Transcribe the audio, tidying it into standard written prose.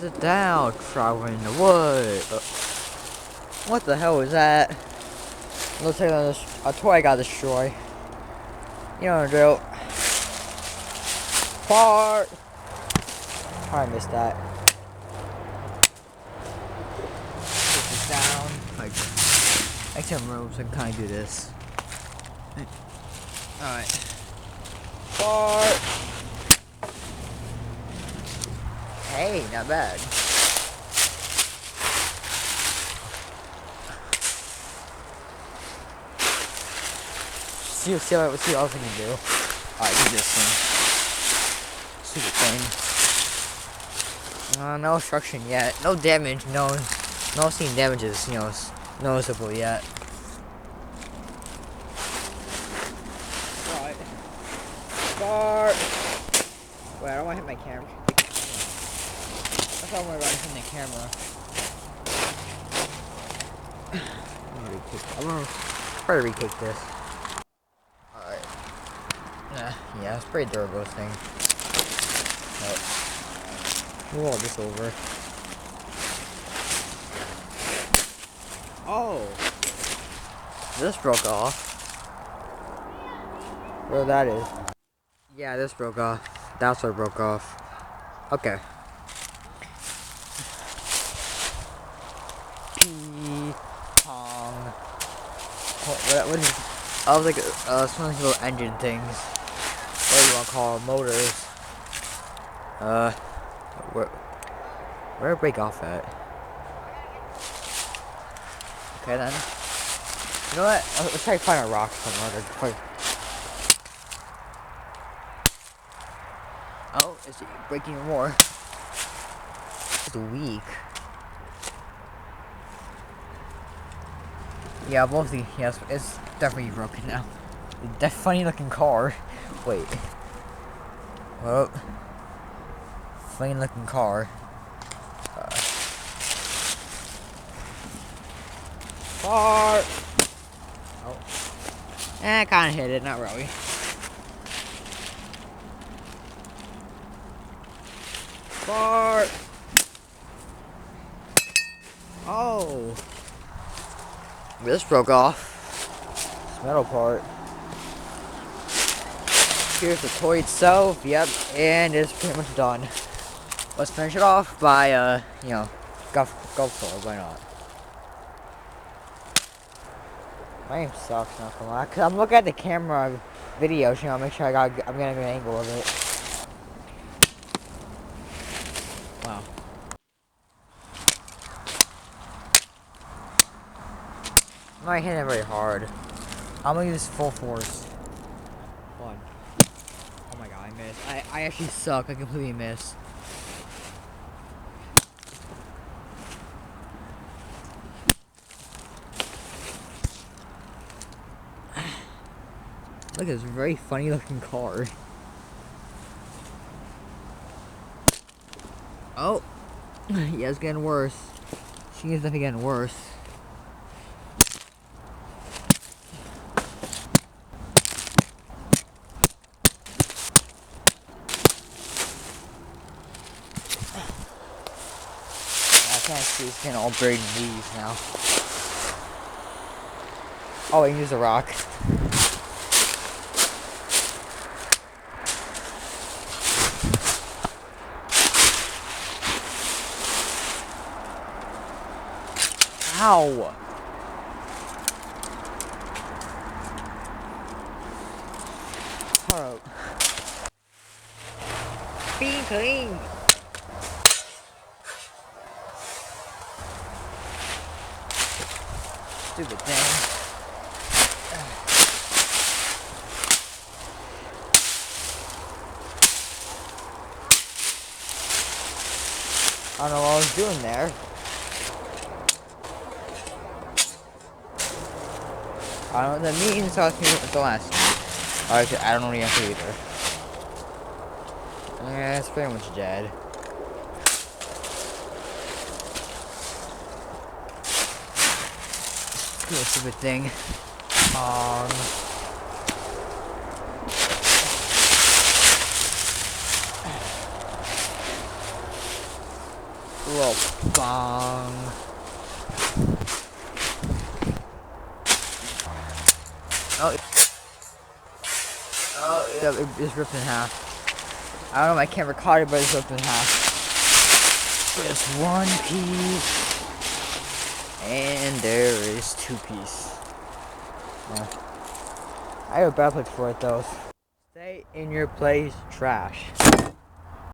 Sit down, traveling in the wood. What the hell was that? Looks like a toy got destroyed. You know the drill. Part. I missed that. Put this down. Like some ropes and kind of do this. Alright. Part. Hey, not bad. See what else I can do. Alright, do this thing. Stupid thing. No destruction yet. No damage. No seeing damages, noticeable yet. Alright. Start. Wait, I don't want to hit my camera. That's why I'm worried about hitting the camera. I'm gonna try to retake this. Alright. Yeah, it's pretty durable, this thing. We'll roll this over. Oh! This broke off. Where that is. Yeah, this broke off. That's what broke off. Okay. Pong. What is? I was like, some of these little engine things. What do you want to call them? Motors? Where it break off at? Okay then. You know what? Let's try to find a rock somewhere. Oh, it's breaking more. It's weak. Yeah, mostly, yes, it's definitely broken now. That funny looking car. Wait. Well, funny looking car. Car! Oh. I kinda hit it, not really. Car! Oh! This broke off. This metal part. Here's the toy itself. Yep, and it's pretty much done. Let's finish it off by, golf sword. Why not? My aim sucks, not gonna lie. Cause I'm looking at the camera video, make sure I'm getting a good angle of it. Wow. I'm not hitting it very hard. I'm gonna use full force. One. Oh my god, I missed. I actually suck. I completely missed. Look at this very funny looking car. Oh! Yeah, it's getting worse. She is definitely getting worse. I can't see, it's getting all buried in these now. Oh, I can use a rock. Ow! Oh. Be clean! Stupid thing. I don't know what I was doing there. I don't know what that means, so I think the last one. I don't know the answer either. Yeah, it's pretty much dead. Stupid thing. Little bong. Oh, it's ripped in half. I don't know if I can't record it, but it's ripped in half. Just one piece. And there is 2 piece. Yeah. I have a bad place for it though. Stay in your place, trash.